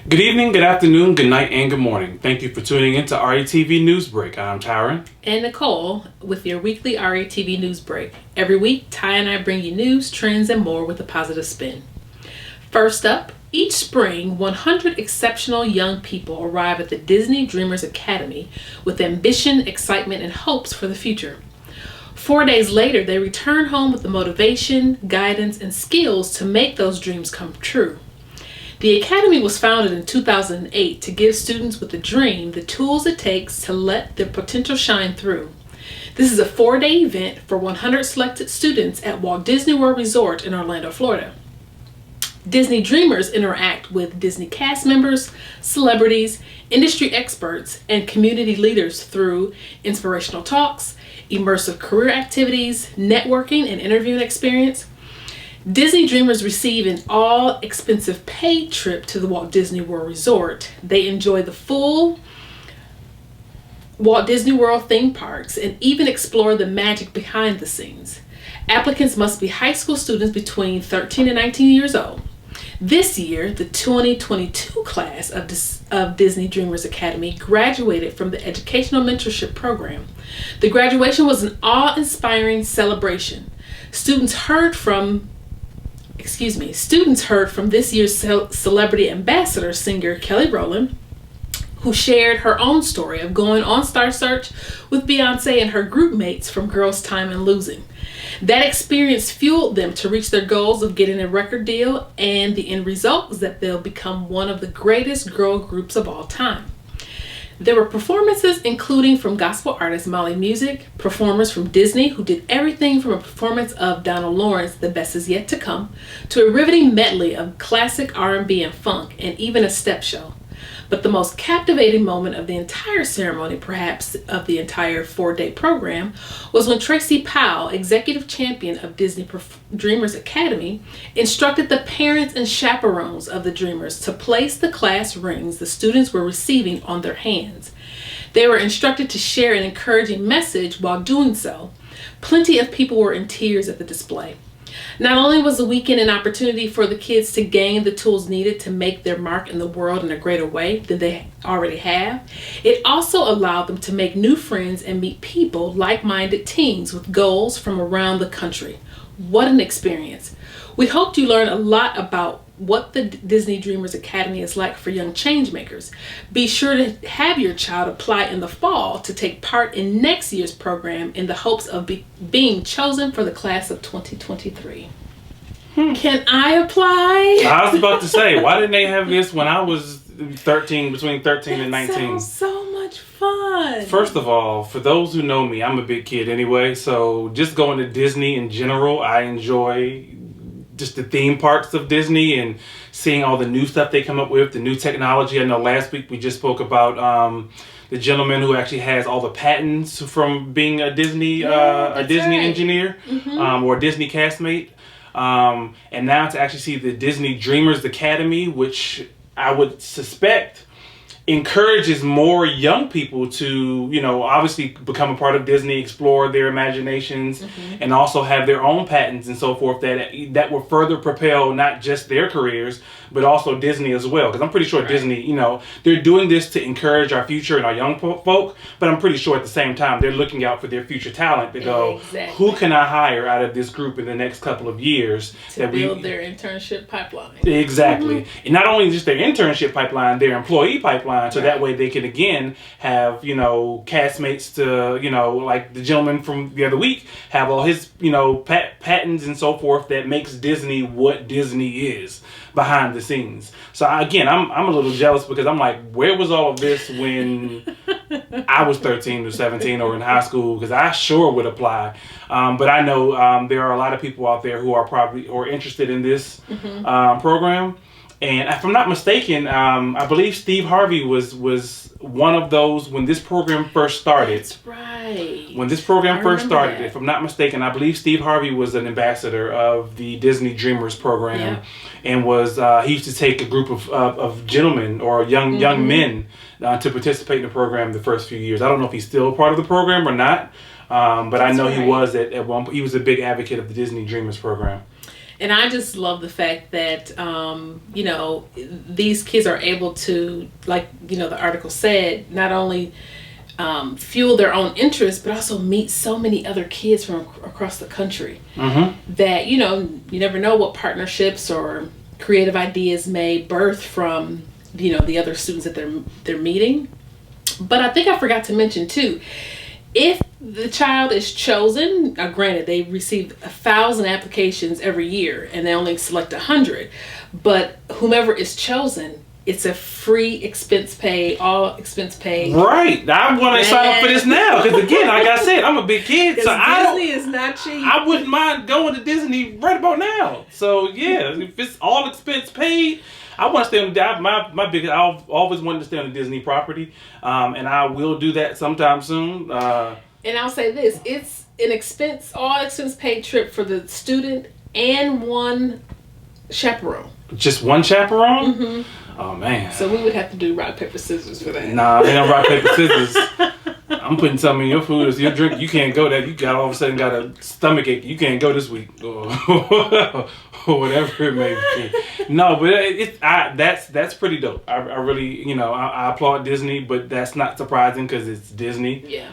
Good evening, good afternoon, good night, and good morning. Thank you for tuning in to RETV News Break. I'm Tyron. And Nicole with your weekly RETV News Break. Every week, Ty and I bring you news, trends, and more with a positive spin. First up, each spring, 100 exceptional young people arrive at the Disney Dreamers Academy with ambition, excitement, and hopes for the future. 4 days later, they return home with the motivation, guidance, and skills to make those dreams come true. The Academy was founded in 2008 to give students with a dream the tools it takes to let their potential shine through. This is a 4-day event for 100 selected students at Walt Disney World Resort in Orlando, Florida. Disney Dreamers interact with Disney cast members, celebrities, industry experts, and community leaders through inspirational talks, immersive career activities, networking, and interviewing experience. Disney Dreamers receive an all-expensive paid trip to the Walt Disney World Resort. They enjoy the full Walt Disney World theme parks and even explore the magic behind the scenes. Applicants must be high school students between 13 and 19 years old. This year, the 2022 class of Disney Dreamers Academy graduated from the Educational Mentorship Program. The graduation was an awe-inspiring celebration. Students heard from this year's celebrity ambassador singer Kelly Rowland, who shared her own story of going on Star Search with Beyonce and her group mates from Girls Time and Losing. That experience fueled them to reach their goals of getting a record deal, and the end result is that they'll become one of the greatest girl groups of all time. There were performances including from gospel artist Molly Music, performers from Disney who did everything from a performance of Donald Lawrence, The Best Is Yet to Come, to a riveting medley of classic R&B and funk, and even a step show. But the most captivating moment of the entire ceremony, perhaps of the entire 4-day program, was when Tracy Powell, executive champion of Disney Dreamers Academy, instructed the parents and chaperones of the Dreamers to place the class rings the students were receiving on their hands. They were instructed to share an encouraging message while doing so. Plenty of people were in tears at the display. Not only was the weekend an opportunity for the kids to gain the tools needed to make their mark in the world in a greater way than they already have, it also allowed them to make new friends and meet people, like-minded teens with goals from around the country. What an experience. We hope you learn a lot about what the Disney Dreamers Academy is like for young changemakers. Be sure to have your child apply in the fall to take part in next year's program in the hopes of being chosen for the class of 2023. Can I apply? I was about to say, why didn't they have this when I was 13, between 13 and 19? Sounds so much fun. First of all, for those who know me, I'm a big kid anyway, so just going to Disney in general, I enjoy just the theme parks of Disney and seeing all the new stuff they come up with, the new technology. I know last week we just spoke about the gentleman who actually has all the patents from being a Disney Disney engineer, or a Disney castmate. And now to actually see the Disney Dreamers Academy, which I would suspect encourages more young people to, obviously become a part of Disney, explore their imaginations, and also have their own patents and so forth that will further propel not just their careers, but also Disney as well. Because I'm pretty sure Disney, they're doing this to encourage our future and our young folk, but I'm pretty sure at the same time they're looking out for their future talent to go, who can I hire out of this group in the next couple of years to build their internship pipeline. Exactly. And not only just their internship pipeline, their employee pipeline, so that way they can again have, castmates to, like the gentleman from the other week, have all his, patents and so forth that makes Disney what Disney is behind the scenes. So again, I'm a little jealous because I'm like, where was all of this when I was 13 or 17 or in high school? Because I sure would apply. But I know there are a lot of people out there who are probably interested in this program. And if I'm not mistaken, I believe Steve Harvey was one of those when this program first started. That's right. When this program first started, if I'm not mistaken, I believe Steve Harvey was an ambassador of the Disney Dreamers program, and he used to take a group of gentlemen or young men to participate in the program the first few years. I don't know if he's still a part of the program or not, but I know he was at one point. He was a big advocate of the Disney Dreamers program. And I just love the fact that, these kids are able to, like, the article said, not only fuel their own interests, but also meet so many other kids from across the country. That, you never know what partnerships or creative ideas may birth from, the other students that they're meeting. But I think I forgot to mention too, if the child is chosen, granted they receive 1,000 applications every year and they only select 100, but whomever is chosen, it's a free all expense paid. Right. I want to sign up for this now because, again, like I said, I'm a big kid, so Disney is not cheap. I wouldn't mind going to Disney right about now. So yeah, if it's all expense paid, I want to stay on the I've always wanted to stay on the Disney property, and I will do that sometime soon. And I'll say this: it's an all expense paid trip for the student and one chaperone. Just one chaperone? Oh man! So we would have to do rock paper scissors for that. Nah, ain't no rock paper scissors. I'm putting something in your food or your drink. You can't go there. You got all of a sudden got a stomach ache. You can't go this week or whatever it may be. No, but that's pretty dope. I really, I applaud Disney, but that's not surprising because it's Disney. Yeah.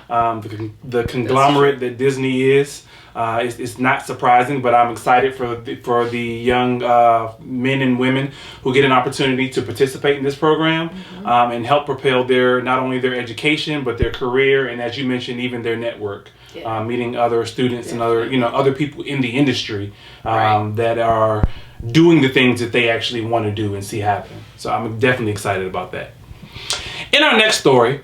The conglomerate that Disney is. It's not surprising, but I'm excited for the young men and women who get an opportunity to participate in this program and help propel not only their education but their career, and as you mentioned, even their network, meeting other students and other people in the industry that are doing the things that they actually want to do and see happen. So I'm definitely excited about that. In our next story,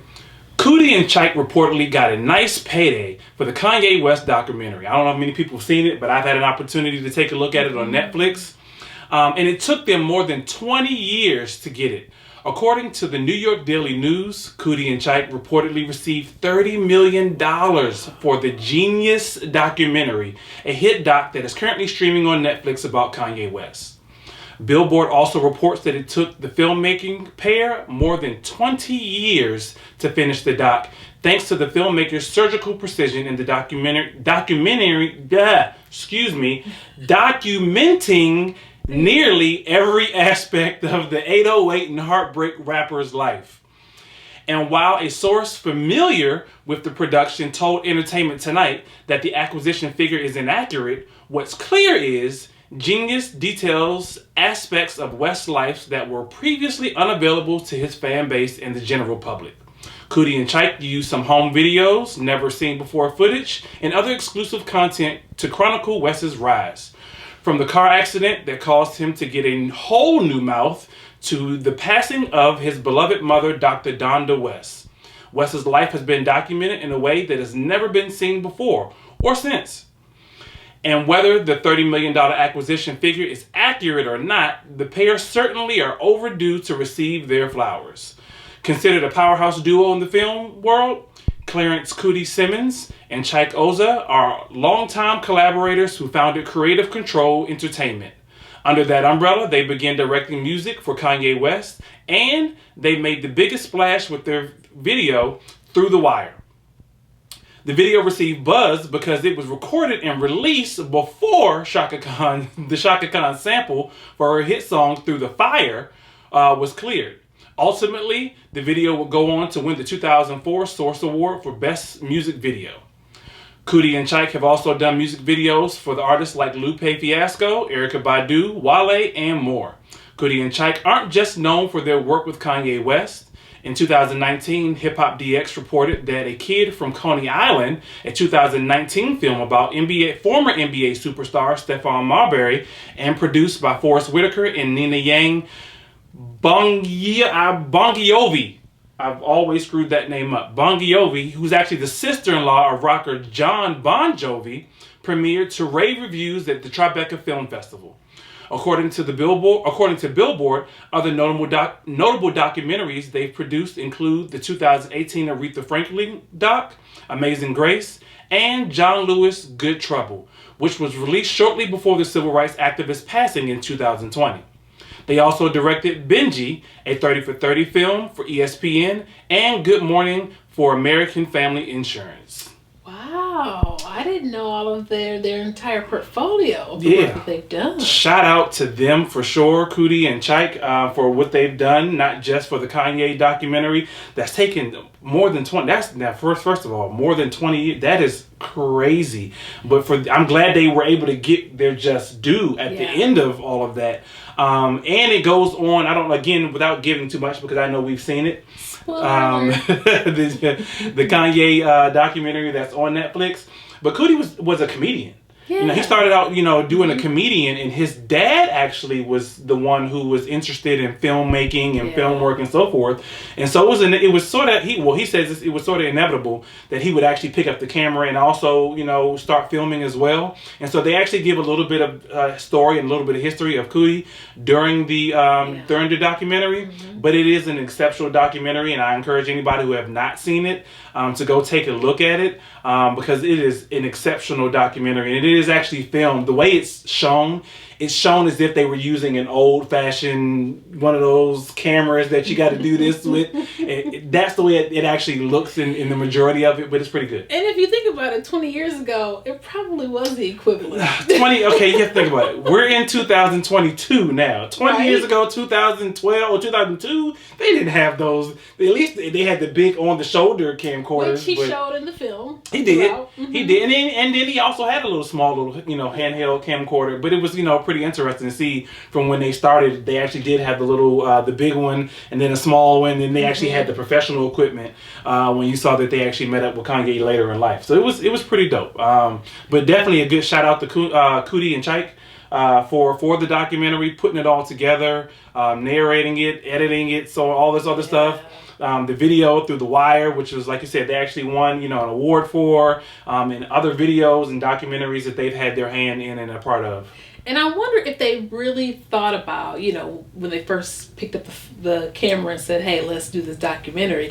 Cootie and Chike reportedly got a nice payday for the Kanye West documentary. I don't know if many people have seen it, but I've had an opportunity to take a look at it on Netflix. And it took them more than 20 years to get it. According to the New York Daily News, Cootie and Chike reportedly received $30 million for the Genius documentary, a hit doc that is currently streaming on Netflix about Kanye West. Billboard also reports that it took the filmmaking pair more than 20 years to finish the doc, thanks to the filmmaker's surgical precision in the documenting nearly every aspect of the 808 and Heartbreak rapper's life. And while a source familiar with the production told Entertainment Tonight that the acquisition figure is inaccurate, what's clear is Genius details aspects of West's life that were previously unavailable to his fan base and the general public. Cootie and Chike used some home videos, never seen before footage, and other exclusive content to chronicle West's rise. From the car accident that caused him to get a whole new mouth to the passing of his beloved mother, Dr. Donda West. West's life has been documented in a way that has never been seen before or since. And whether the $30 million acquisition figure is accurate or not, the pair certainly are overdue to receive their flowers. Considered a powerhouse duo in the film world, Clarence Cootie Simmons and Chike Oza are longtime collaborators who founded Creative Control Entertainment. Under that umbrella, they began directing music for Kanye West, and they made the biggest splash with their video, Through the Wire. The video received buzz because it was recorded and released before the Shaka Khan sample for her hit song Through the Fire was cleared. Ultimately, the video would go on to win the 2004 Source Award for Best Music Video. Cootie and Chike have also done music videos for the artists like Lupe Fiasco, Erykah Badu, Wale, and more. Cootie and Chike aren't just known for their work with Kanye West. In 2019, Hip Hop DX reported that A Kid from Coney Island, a 2019 film about former NBA superstar Stephon Marbury and produced by Forrest Whitaker and Nina Yang Bongiovi. I've always screwed that name up. Bongiovi, who's actually the sister-in-law of rocker John Bon Jovi, premiered to rave reviews at the Tribeca Film Festival. According to Billboard, other notable documentaries they've produced include the 2018 Aretha Franklin doc, Amazing Grace, and John Lewis' Good Trouble, which was released shortly before the civil rights activist's passing in 2020. They also directed Benji, a 30 for 30 film for ESPN, and Good Morning for American Family Insurance. Wow, I I didn't know all of their entire portfolio of the work that they've done. Shout out to them for sure, Cootie and Chike, for what they've done, not just for the Kanye documentary. That's taken more than 20. That's now first of all, more than 20 years. That is crazy. But I'm glad they were able to get their just due at the end of all of that. And it goes on. I don't, again, without giving too much because I know we've seen it. The Kanye documentary that's on Netflix. But Cootie was a comedian. Yeah. You know, he started out, doing a comedian, and his dad actually was the one who was interested in filmmaking and film work and so forth. And so it was sort of, he says it was sort of inevitable that he would actually pick up the camera and also, start filming as well. And so they actually give a little bit of story and a little bit of history of Cootie during the documentary. Mm-hmm. But it is an exceptional documentary, and I encourage anybody who have not seen it to go take a look at it because it is an exceptional documentary, and it is actually filmed. The way it's shown as if they were using an old-fashioned one of those cameras that you got to do this with. That's the way it actually looks in the majority of it, but it's pretty good. And if you think about it, 20 years ago, it probably was the equivalent. Okay, you have to think about it. We're in 2022 now. 20 years ago, 2012 or 2002, they didn't have those. At least they had the big on-the-shoulder camcorders. Which he showed in the film. He did. Mm-hmm. He did. And then he also had a small handheld camcorder, but it was, pretty interesting to see from when they started. They actually did have the little, the big one, and then a small one, and they actually had the professional equipment when you saw that they actually met up with Kanye later in life. So it was pretty dope. But definitely a good shout out to Cootie and Chike for the documentary, putting it all together, narrating it, editing it, so all this other stuff. The video through The Wire, which was, like you said, they actually won, an award for, and other videos and documentaries that they've had their hand in and a part of. And I wonder if they really thought about, when they first picked up the camera and said, hey, let's do this documentary,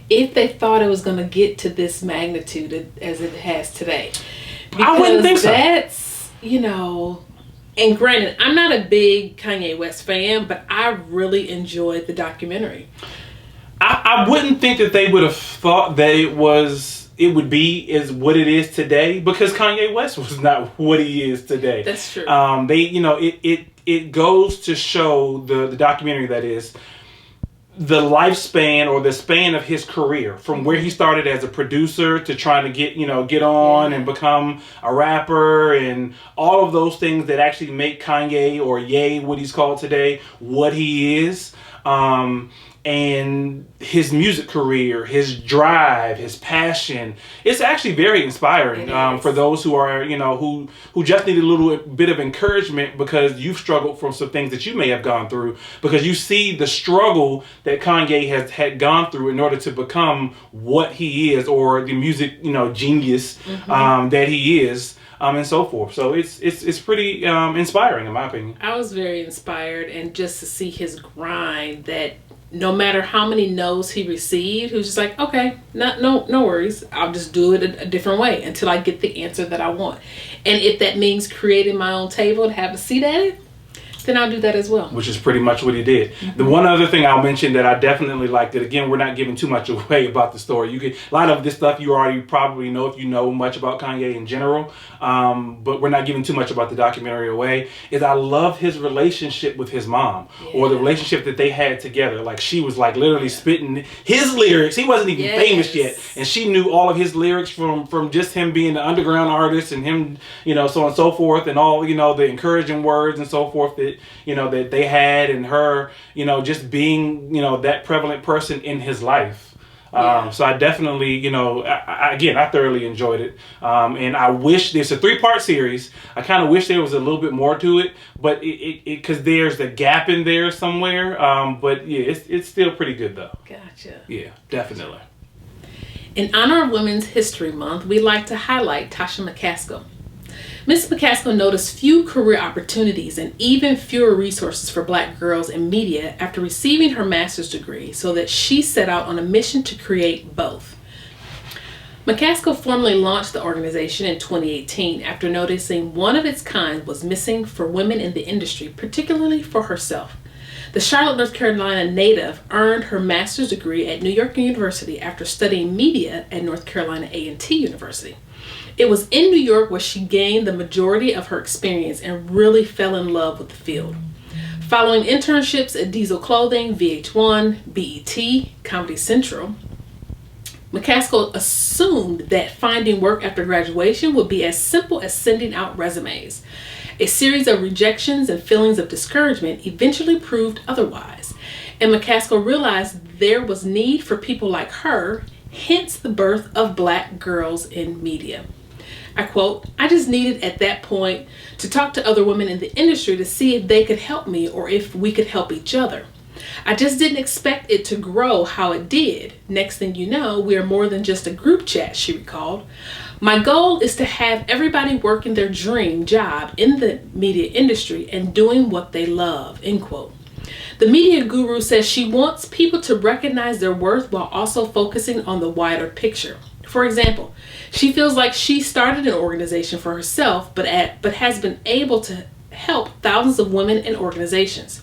if they thought it was going to get to this magnitude as it has today. Because I wouldn't think so. That's, and granted, I'm not a big Kanye West fan, but I really enjoyed the documentary. I wouldn't think that they would have thought that it would be as what it is today, because Kanye West was not what he is today. That's true. It goes to show the documentary, that is, the lifespan or the span of his career from where he started as a producer to trying to get on and become a rapper and all of those things that actually make Kanye, or Ye, what he's called today, what he is. And his music career, his drive, his passion. It's actually very inspiring for those who are, who just need a little bit of encouragement because you've struggled from some things that you may have gone through, because you see the struggle that Kanye had gone through in order to become what he is, or the music, genius that he is. And so forth. So it's pretty inspiring, in my opinion. I was very inspired, and just to see his grind, that no matter how many no's he received, he was just like, okay, no worries. I'll just do it a different way until I get the answer that I want. And if that means creating my own table to have a seat at it, then I'll do that as well. Which is pretty much what he did. The one other thing I'll mention that I definitely liked, that again, we're not giving too much away about the story. A lot of this stuff you already probably know if you know much about Kanye in general, but we're not giving too much about the documentary away, is I love his relationship with his mom, or the relationship that they had together. Like, she was like literally spitting his lyrics. He wasn't even famous yet, and she knew all of his lyrics from just him being the underground artist, and him, so on and so forth, and all, the encouraging words and so forth that that they had, and her, just being, that prevalent person in his life. So I definitely, I thoroughly enjoyed it. And I wish, it's a 3-part series. I kind of wish there was a little bit more to it, but because there's a gap in there somewhere. But yeah, it's still pretty good though. Gotcha. Yeah, definitely. In honor of Women's History Month, we'd like to highlight Tasha McCaskill. Ms. McCaskill noticed few career opportunities and even fewer resources for Black girls in media after receiving her master's degree, so that she set out on a mission to create both. McCaskill formally launched the organization in 2018 after noticing one of its kind was missing for women in the industry, particularly for herself. The Charlotte, North Carolina native earned her master's degree at New York University after studying media at North Carolina A&T University. It was in New York where she gained the majority of her experience and really fell in love with the field. Following internships at Diesel Clothing, VH1, BET, Comedy Central, McCaskill assumed that finding work after graduation would be as simple as sending out resumes. A series of rejections and feelings of discouragement eventually proved otherwise, and McCaskill realized there was need for people like her, hence the birth of Black Girls in Media. I quote, "I just needed at that point to talk to other women in the industry to see if they could help me or if we could help each other. I just didn't expect it to grow how it did. Next thing you know, we are more than just a group chat," she recalled. "My goal is to have everybody working their dream job in the media industry and doing what they love," end quote. The media guru says she wants people to recognize their worth while also focusing on the wider picture. For example, she feels like she started an organization for herself, but has been able to help thousands of women and organizations.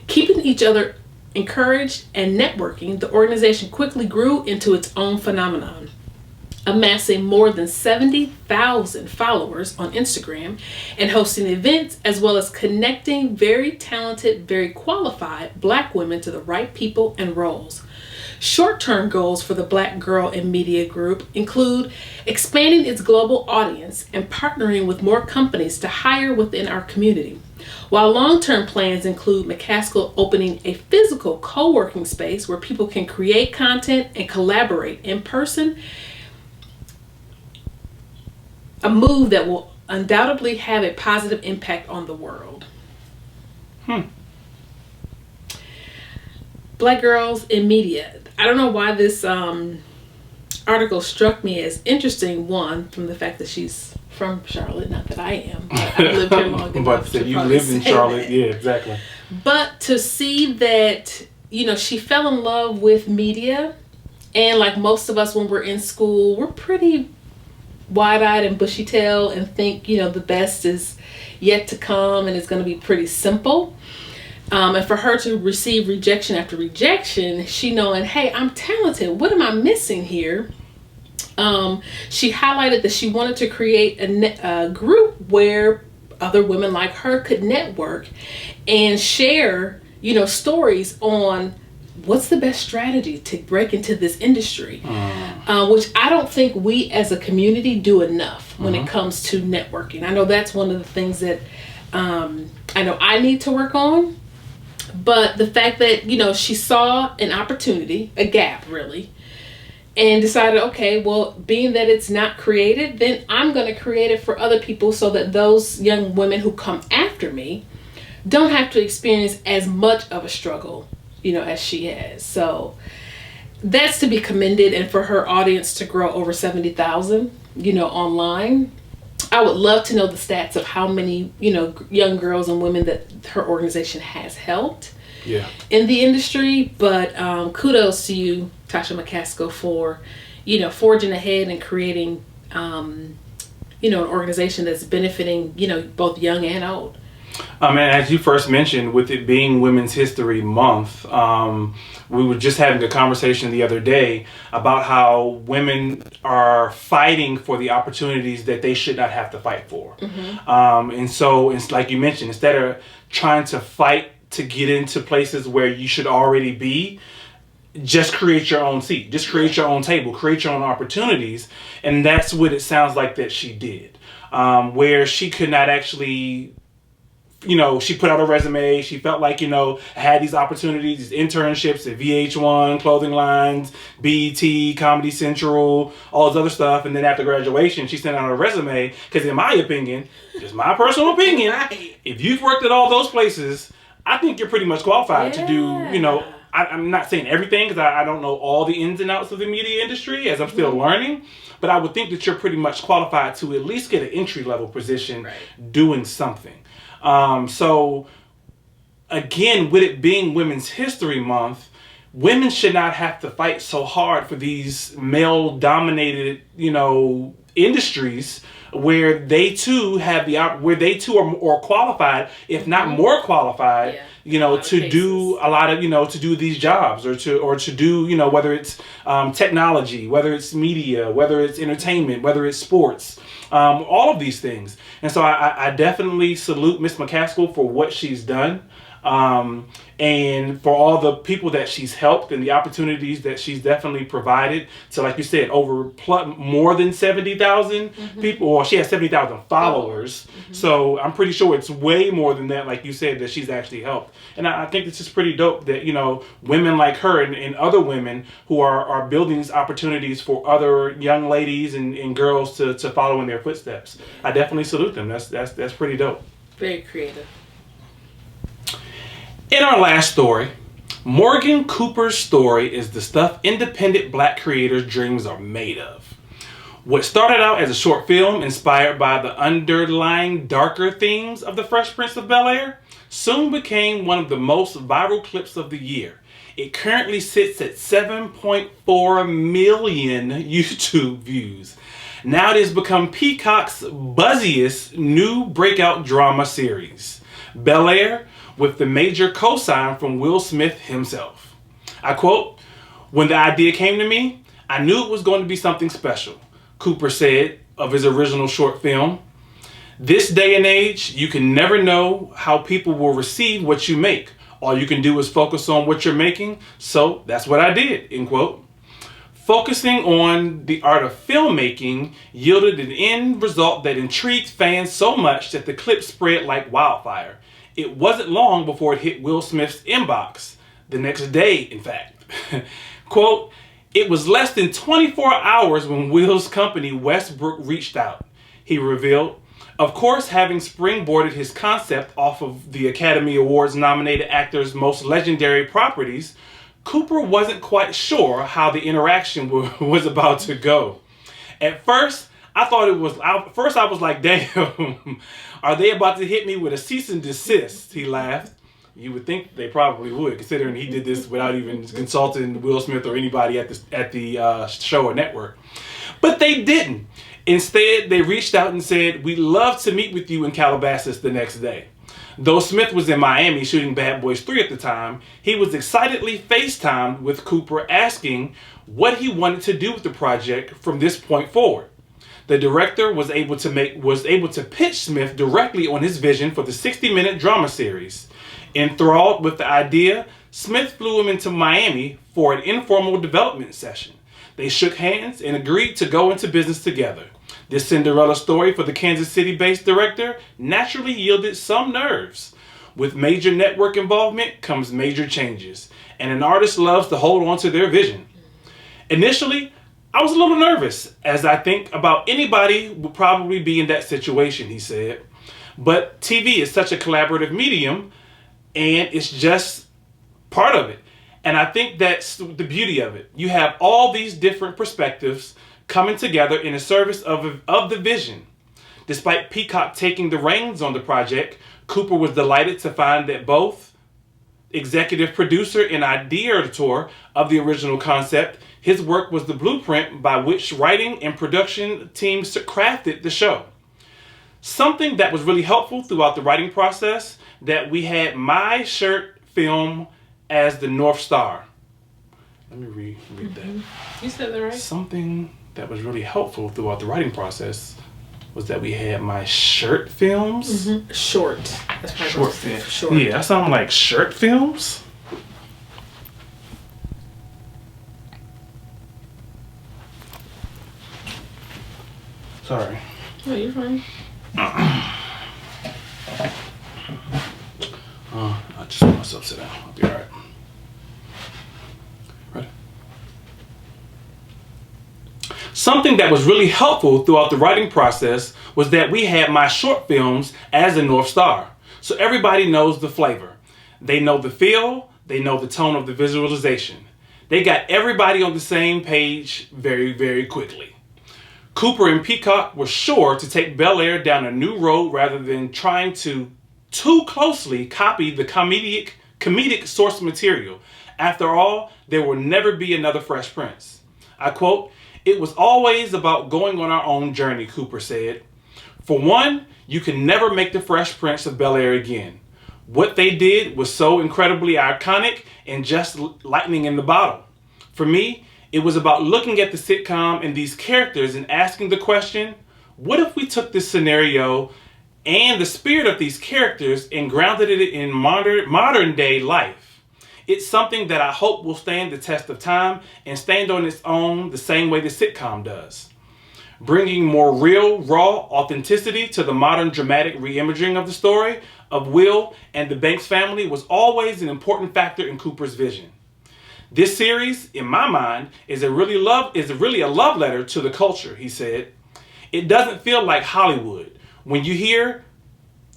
Keeping each other encouraged and networking, the organization quickly grew into its own phenomenon, amassing more than 70,000 followers on Instagram and hosting events, as well as connecting very talented, very qualified Black women to the right people and roles. Short-term goals for the Black Girl in Media Group include expanding its global audience and partnering with more companies to hire within our community, while long-term plans include McCaskill opening a physical co-working space where people can create content and collaborate in person, a move that will undoubtedly have a positive impact on the world. Black Girls in Media. I don't know why this article struck me as interesting, one, from the fact that she's from Charlotte, not that I am, but I've lived here long enough. But to you lived in Charlotte, that. yeah, exactly. But to see that, she fell in love with media, and like most of us when we're in school, we're pretty wide-eyed and bushy-tailed and think, the best is yet to come and it's going to be pretty simple. And for her to receive rejection after rejection, she knowing, hey, I'm talented. What am I missing here? She highlighted that she wanted to create a group where other women like her could network and share, stories on what's the best strategy to break into this industry, which I don't think we as a community do enough when it comes to networking. I know that's one of the things that I know I need to work on. But the fact that, she saw an opportunity, a gap really, and decided, okay, well, being that it's not created, then I'm going to create it for other people so that those young women who come after me don't have to experience as much of a struggle, as she has. So that's to be commended, and for her audience to grow over 70,000, online. I would love to know the stats of how many, young girls and women that her organization has helped in the industry. But kudos to you, Tasha McCaskill, for, forging ahead and creating, an organization that's benefiting, both young and old. And as you first mentioned, with it being Women's History Month, we were just having a conversation the other day about how women are fighting for the opportunities that they should not have to fight for. And so it's like you mentioned, instead of trying to fight to get into places where you should already be, just create your own seat, just create your own table, create your own opportunities. And that's what it sounds like that she did, where she could not actually, she put out a resume. She felt like, I had these opportunities, these internships at VH1, clothing lines, BET, Comedy Central, all this other stuff. And then after graduation, she sent out a resume because in my opinion, just my personal opinion, if you've worked at all those places, I think you're pretty much qualified to do, I'm not saying everything because I don't know all the ins and outs of the media industry as I'm still learning. But I would think that you're pretty much qualified to at least get an entry-level position doing something. So again, with it being Women's History Month, women should not have to fight so hard for these male-dominated, industries where they too have where they too are more qualified, if not more qualified, to do a lot of, to do these jobs or to do, whether it's technology, whether it's media, whether it's entertainment, whether it's sports, all of these things. And so I definitely salute Miss McCaskill for what she's done. And for all the people that she's helped and the opportunities that she's definitely provided to, like you said, more than 70,000 people, or she has 70,000 followers. So I'm pretty sure it's way more than that, like you said, that she's actually helped. And I think it's just pretty dope that, women like her and other women who are building these opportunities for other young ladies and girls to follow in their footsteps. I definitely salute them. That's pretty dope. Very creative. In our last story, Morgan Cooper's story is the stuff independent Black creators' dreams are made of. What started out as a short film inspired by the underlying darker themes of The Fresh Prince of Bel-Air soon became one of the most viral clips of the year. It currently sits at 7.4 million YouTube views. Now it has become Peacock's buzziest new breakout drama series, Bel-Air, with the major co-sign from Will Smith himself. I quote, "When the idea came to me, I knew it was going to be something special," Cooper said of his original short film. "This day and age, you can never know how people will receive what you make. All you can do is focus on what you're making, so that's what I did," end quote. Focusing on the art of filmmaking yielded an end result that intrigued fans so much that the clip spread like wildfire. It wasn't long before it hit Will Smith's inbox. The next day, in fact. Quote, "It was less than 24 hours when Will's company, Westbrook, reached out," he revealed. Of course, having springboarded his concept off of the Academy Awards nominated actor's most legendary properties, Cooper wasn't quite sure how the interaction was about to go. At first, I was like, damn, are they about to hit me with a cease and desist? He laughed. You would think they probably would, considering he did this without even consulting Will Smith or anybody at the show or network. But they didn't. Instead, they reached out and said, "We'd love to meet with you in Calabasas the next day." Though Smith was in Miami shooting Bad Boys 3 at the time, he was excitedly FaceTimed with Cooper asking what he wanted to do with the project from this point forward. The director was able to pitch Smith directly on his vision for the 60-minute drama series. Enthralled with the idea, Smith flew him into Miami for an informal development session. They shook hands and agreed to go into business together. This Cinderella story for the Kansas City-based director naturally yielded some nerves. With major network involvement comes major changes, and an artist loves to hold on to their vision. Initially, I was a little nervous, as I think about anybody would probably be in that situation, he said. But TV is such a collaborative medium, and it's just part of it. And I think that's the beauty of it. You have all these different perspectives coming together in the service of the vision. Despite Peacock taking the reins on the project, Cooper was delighted to find that both executive producer and ideator of the original concept, his work was the blueprint by which writing and production teams crafted the show. Something that was really helpful throughout the writing process, that we had my shirt film as the North Star. Let me read that. You said that right. Something that was really helpful throughout the writing process was that we had my shirt films. Short. That's short film. Short. Yeah, that sounded like shirt films. Sorry. No, you're fine. I just want myself to sit down. I'll be alright. Ready? Something that was really helpful throughout the writing process was that we had my short films as the North Star. So everybody knows the flavor. They know the feel. They know the tone of the visualization. They got everybody on the same page very, very quickly. Cooper and Peacock were sure to take Bel-Air down a new road rather than trying to too closely copy the comedic source material. After all, there will never be another Fresh Prince. I quote, It was always about going on our own journey, Cooper said. For one, you can never make the Fresh Prince of Bel-Air again. What they did was so incredibly iconic and just lightning in the bottle. For me, it was about looking at the sitcom and these characters and asking the question, what if we took this scenario and the spirit of these characters and grounded it in modern day life? It's something that I hope will stand the test of time and stand on its own the same way the sitcom does. Bringing more real, raw authenticity to the modern dramatic reimagining of the story of Will and the Banks family was always an important factor in Cooper's vision. This series, in my mind, is really a love letter to the culture, he said. It doesn't feel like Hollywood. When you hear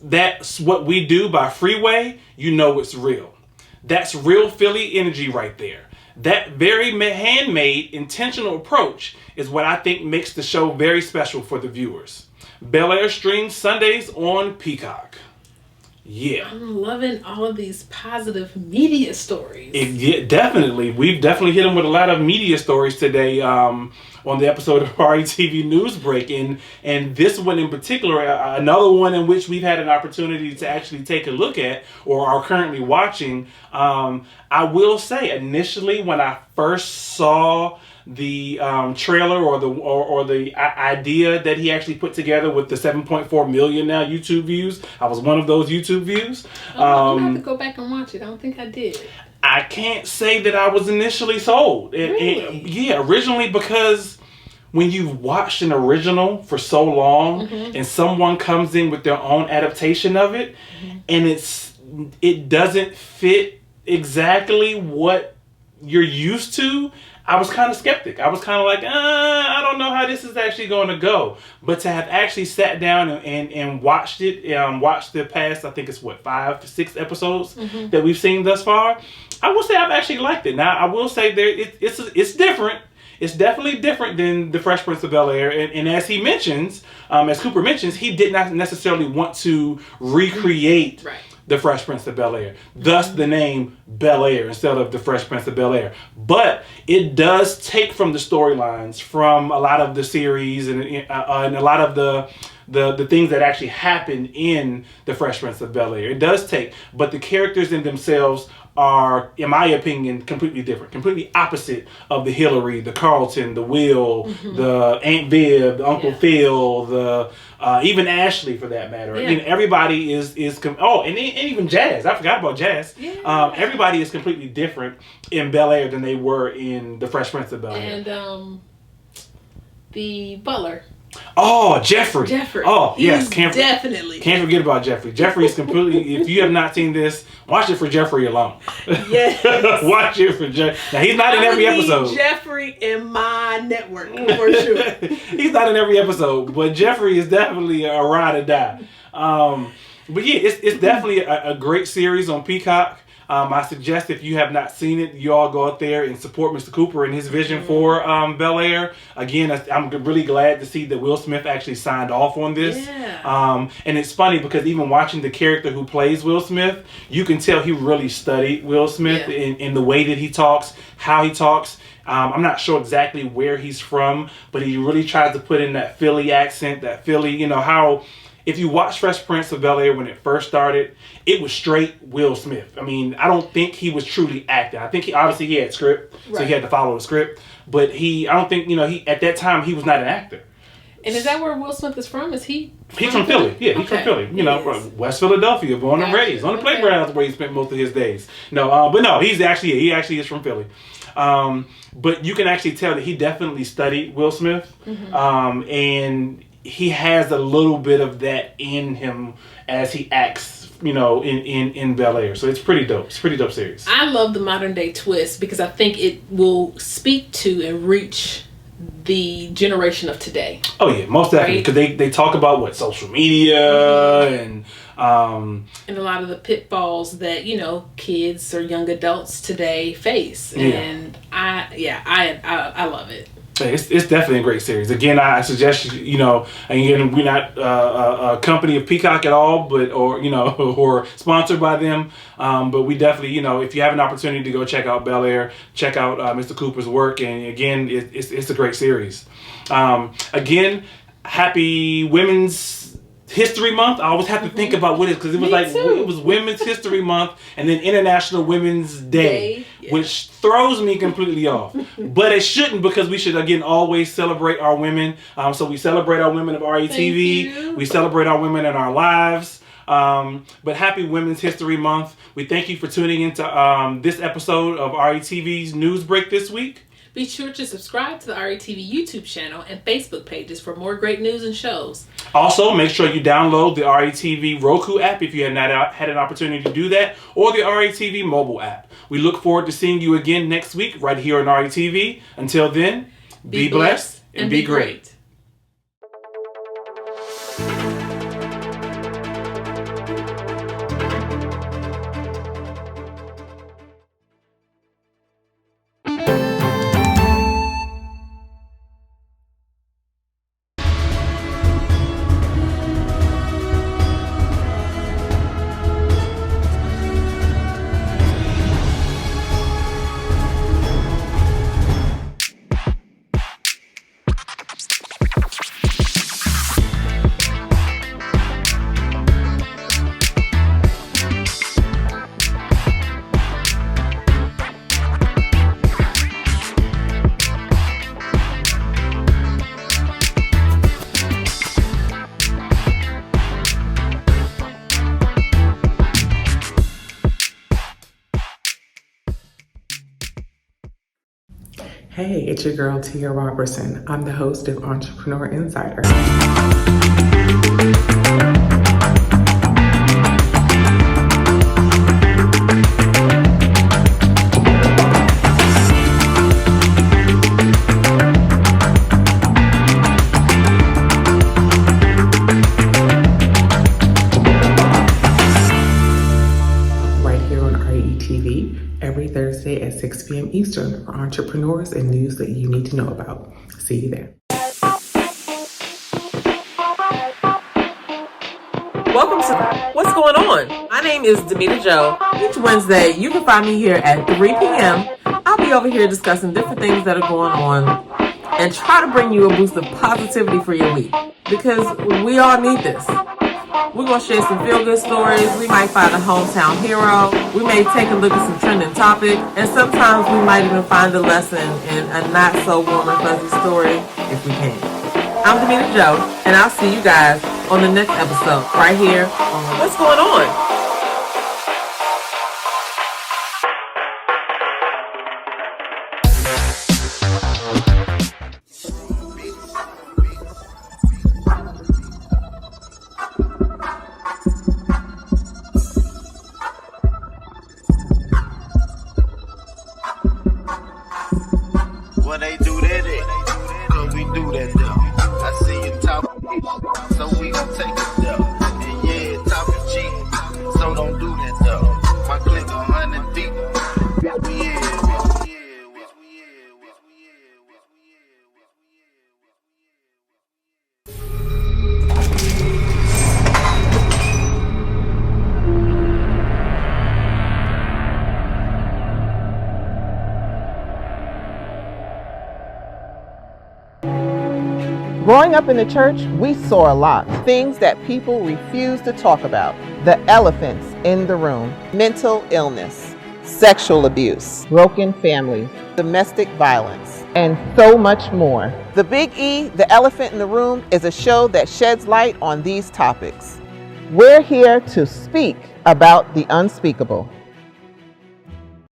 That's What We Do by Freeway, you know it's real. That's real Philly energy right there. That very handmade, intentional approach is what I think makes the show very special for the viewers. Bel-Air streams Sundays on Peacock. Yeah. I'm loving all of these positive media stories. Yeah, definitely. We've definitely hit them with a lot of media stories today on the episode of RETV News Break. And this one in particular, another one in which we've had an opportunity to actually take a look at or are currently watching. I will say, initially, when I first saw the trailer or the idea that he actually put together with the 7.4 million now YouTube views, I was one of those YouTube views. I'm gonna have to go back and watch it. I don't think I did. I can't say that I was initially sold. Really? Originally, because when you've watched an original for so long and someone comes in with their own adaptation of it and it doesn't fit exactly what you're used to, I was kind of skeptic. I was kind of like, I don't know how this is actually going to go. But to have actually sat down and watched it, watched the past, I think it's 5 to 6 episodes that we've seen thus far, I will say I've actually liked it. Now, I will say it's different. It's definitely different than the Fresh Prince of Bel-Air. And as he mentions, as Cooper mentions, he did not necessarily want to recreate the Fresh Prince of Bel-Air. Thus the name Bel-Air instead of the Fresh Prince of Bel-Air. But it does take from the storylines from a lot of the series and a lot of the things that actually happened in the Fresh Prince of Bel-Air. It does take, but the characters in themselves are, in my opinion, completely different, completely opposite of the Hillary, the Carlton, the Will, the Aunt Viv, the Uncle Phil, the even Ashley for that matter. I mean, everybody is and even Jazz. I forgot about Jazz. Everybody is completely different in Bel-Air than they were in the Fresh Prince of Bel-Air. And the butler. Oh, Jeffrey. Oh, yes. Can't forget about Jeffrey. Jeffrey is completely, if you have not seen this, watch it for Jeffrey alone. Yes. Watch it for Jeffrey. Now, he's not in every episode. Jeffrey in my network, for sure. He's not in every episode, but Jeffrey is definitely a ride or die. But yeah, it's definitely a great series on Peacock. I suggest if you have not seen it, you all go out there and support Mr. Cooper and his vision for Bel-Air. Again, I'm really glad to see that Will Smith actually signed off on this. And it's funny because even watching the character who plays Will Smith, you can tell he really studied Will Smith in the way that he talks, how he talks. I'm not sure exactly where he's from, but he really tries to put in that Philly accent, that Philly, how... If you watch Fresh Prince of Bel-Air when it first started, it was straight Will Smith. I mean, I don't think he was truly acting. I think he had script, so he had to follow the script. But I don't think, he at that time, he was not an actor. And is that where Will Smith is from? Is he? He's from Philly. Yeah, he's from Philly. West Philadelphia, born and raised. On the playgrounds where he spent most of his days. But no, he actually is from Philly. But you can actually tell that he definitely studied Will Smith. And he has a little bit of that in him as he acts, in Bel-Air. So it's pretty dope. It's a pretty dope series. I love the modern day twist because I think it will speak to and reach the generation of today. Oh yeah, most definitely. Because they talk about social media and a lot of the pitfalls that kids or young adults today face. And I love it. It's definitely a great series. Again, I suggest again, we're not a company of Peacock at all, but or sponsored by them. But we definitely, if you have an opportunity to go check out Bel-Air, check out Mr. Cooper's work, and again, it's a great series. Again, happy Women's History Month. I always have to think about what it is, because it was it was Women's History Month and then International Women's Day. Yeah. Which throws me completely off. But it shouldn't, because we should again always celebrate our women. So we celebrate our women of RETV. We celebrate our women in our lives. But happy Women's History Month. We thank you for tuning into this episode of RETV's News Break this week. Be sure to subscribe to the RETV YouTube channel and Facebook pages for more great news and shows. Also, make sure you download the RETV Roku app if you have not had an opportunity to do that, or the RETV mobile app. We look forward to seeing you again next week right here on RETV. Until then, be blessed and be great. Hey, it's your girl Tia Robertson. I'm the host of Entrepreneur Insider. Every Thursday at 6 p.m. Eastern for entrepreneurs and news that you need to know about. See you there. Welcome to What's Going On? My name is Demita Joe. Each Wednesday, you can find me here at 3 p.m. I'll be over here discussing different things that are going on and try to bring you a boost of positivity for your week, because we all need this. We're going to share some feel-good stories. We might find a hometown hero. We may take a look at some trending topic. And sometimes we might even find a lesson in a not-so-warm and fuzzy story if we can. I'm Demita Joe, and I'll see you guys on the next episode right here on What's Going On? Well, they do that, cause we do that though. I see you talking, so we gon' take it though. And yeah, talking cheap, so don't do that though. My click 100 deep. Growing up in the church, we saw a lot. Things that people refuse to talk about. The elephants in the room. Mental illness, sexual abuse, broken families, domestic violence, and so much more. The Big E, The Elephant in the Room, is a show that sheds light on these topics. We're here to speak about the unspeakable.